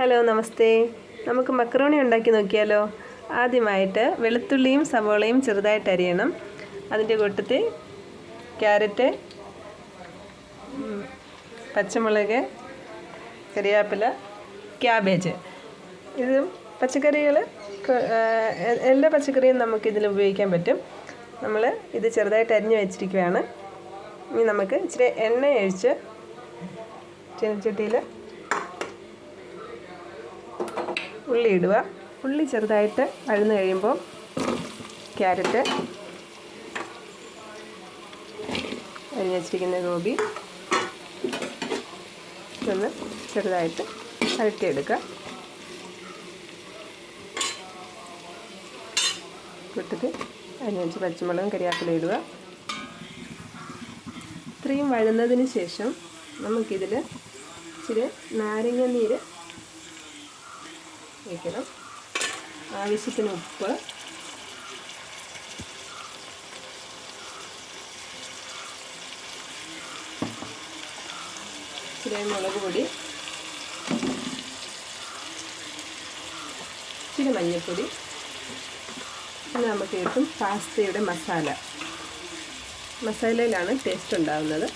Hello നമസ്തേ. നമുക്ക് macaroni ഉണ്ടാക്കി നോക്കിയാലോ. ആദ്യമായിട്ട് വെളുത്തുള്ളിയും സവോളയും ചെറുതായിട്ട് അരിയണം. അതിൻ്റെ കൂട്ടത്തിൽ ക്യാരറ്റ്, പച്ചമുളക്, കറിവേപ്പില, ക്യാബേജ്. ഇത് പച്ചക്കറികൾ എല്ലാ പച്ചക്കറിയും നമുക്കിതിൽ ഉപയോഗിക്കാൻ പറ്റും. നമ്മൾ ഇത് ചെറുതായിട്ട് അരിഞ്ഞ് വെച്ചിരിക്കുകയാണ്. ഇനി നമുക്ക് ഇച്ചിരി എണ്ണ ഒഴിച്ച് ചീനച്ചട്ടിയിൽ ഉള്ളി ഇടുക. ഉള്ളി ചെറുതായിട്ട് അഴന്ന് കഴിയുമ്പോൾ ക്യാരറ്റ്, അരിഞ്ഞ് വെച്ചിരിക്കുന്ന ഗോബി ഇതൊന്ന് ചെറുതായിട്ട് വഴറ്റിയെടുക്കുക. കൂട്ടത്തിൽ അരിഞ്ഞ് വെച്ച് പച്ചമുളകും കറിവേപ്പില ഇടുക. ഇത്രയും വഴന്നതിന് ശേഷം നമുക്കിതിൽ ഇച്ചിരി നാരങ്ങ നീര് ഒഴിക്കണം. ആവശ്യത്തിന് ഉപ്പ്, ഇച്ചിരി മുളക് പൊടി, ഇച്ചിരി മഞ്ഞൾപ്പൊടി. പിന്നെ നമുക്ക് കിട്ടും പാസ്തയുടെ മസാലയിലാണ് ടേസ്റ്റ് ഉണ്ടാകുന്നത്.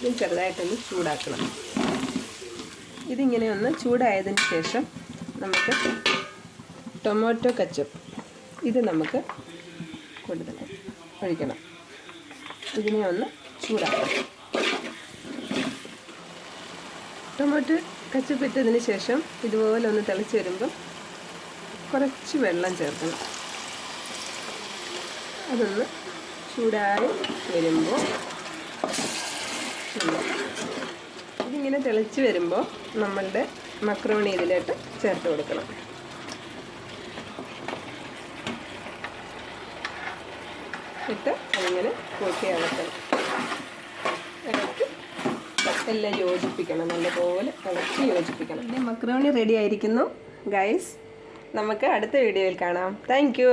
ഇത് ചെറുതായിട്ടൊന്ന് ചൂടാക്കണം. ഇതിങ്ങനെ ഒന്ന് ചൂടായതിന് ശേഷം നമുക്ക് ടൊമാറ്റോ കെച്ചപ്പ് ഇത് നമുക്ക് ഒഴിക്കണം. ഇതിനെ ഒന്ന് ചൂടാക്കണം. ടൊമാറ്റോ കെച്ചപ്പ് ഇട്ടതിന് ശേഷം ഇതുപോലെ ഒന്ന് തിളച്ച് വരുമ്പോൾ കുറച്ച് വെള്ളം ചേർക്കണം. അതൊന്ന് ചൂടായി വരുമ്പോൾ ഇതിങ്ങനെ തിളച്ച് വരുമ്പോൾ നമ്മളുടെ മക്രോണി ഇതിലോട്ട് ചേർത്ത് കൊടുക്കണം. ഇട്ട് അതിങ്ങനെ കൂട്ടി ഇളക്കണം. ഇളക്കി എല്ലാം യോജിപ്പിക്കണം. നല്ലപോലെ ഇളക്കി യോജിപ്പിക്കണം. പിന്നെ മക്രോണി റെഡി ആയിരിക്കുന്നു ഗൈസ്. നമുക്ക് അടുത്ത വീഡിയോയിൽ കാണാം. Thank you.